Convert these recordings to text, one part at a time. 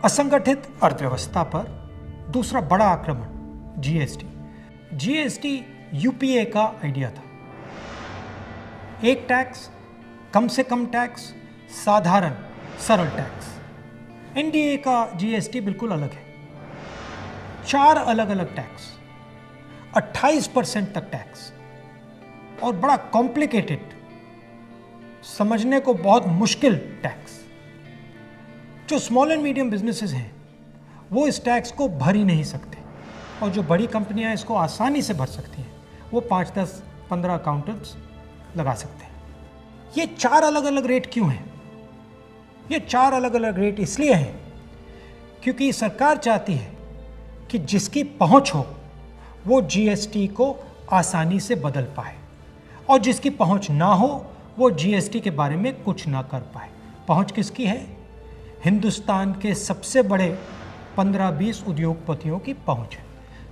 असंगठित अर्थव्यवस्था पर दूसरा बड़ा आक्रमण जीएसटी। जीएसटी यूपीए का आइडिया था। एक टैक्स, कम से कम टैक्स, साधारण सरल टैक्स। एनडीए का जीएसटी बिल्कुल अलग है। 4 अलग अलग टैक्स, 28% तक टैक्स और बड़ा कॉम्प्लिकेटेड, समझने को बहुत मुश्किल टैक्स। जो स्मॉल एंड मीडियम बिजनेसेस हैं वो इस टैक्स को भर ही नहीं सकते और जो बड़ी कंपनियां इसको आसानी से भर सकती हैं वो 5, 10, 15 अकाउंटेंट्स लगा सकते हैं। ये 4 अलग अलग रेट क्यों हैं? ये 4 अलग अलग रेट इसलिए हैं क्योंकि सरकार चाहती है कि जिसकी पहुंच हो वो जीएसटी को आसानी से बदल पाए और जिसकी पहुंच ना हो वो जीएसटी के बारे में कुछ ना कर पाए। पहुंच किसकी है? हिंदुस्तान के सबसे बड़े 15-20 उद्योगपतियों की पहुंच है।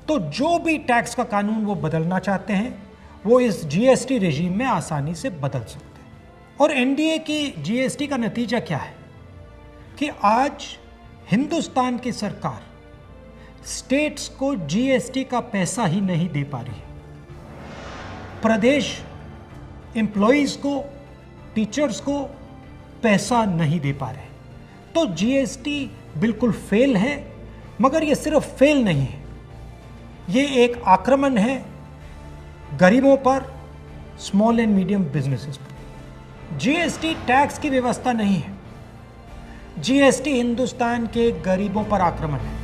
तो जो भी टैक्स का कानून वो बदलना चाहते हैं वो इस जीएसटी रेजीम में आसानी से बदल सकते हैं। और एनडीए की जीएसटी का नतीजा क्या है कि आज हिंदुस्तान की सरकार स्टेट्स को जीएसटी का पैसा ही नहीं दे पा रही है। प्रदेश एम्प्लॉइज को, टीचर्स को पैसा नहीं दे पा रहे। तो जीएसटी बिल्कुल फेल है, मगर ये सिर्फ फेल नहीं है, ये एक आक्रमण है गरीबों पर, स्मॉल एंड मीडियम बिजनेसेस पर। जीएसटी टैक्स की व्यवस्था नहीं है, जीएसटी हिंदुस्तान के गरीबों पर आक्रमण है।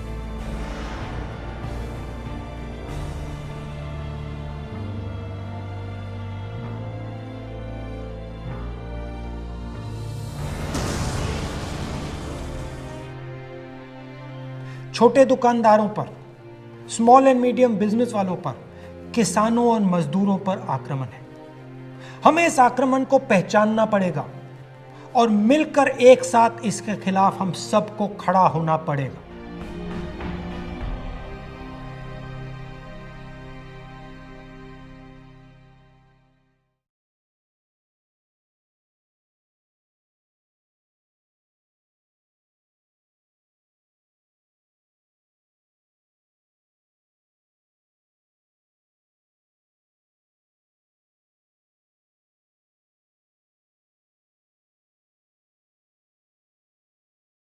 छोटे दुकानदारों पर, स्मॉल एंड मीडियम बिजनेस वालों पर, किसानों और मजदूरों पर आक्रमण है। हमें इस आक्रमण को पहचानना पड़ेगा और मिलकर एक साथ इसके खिलाफ हम सबको खड़ा होना पड़ेगा।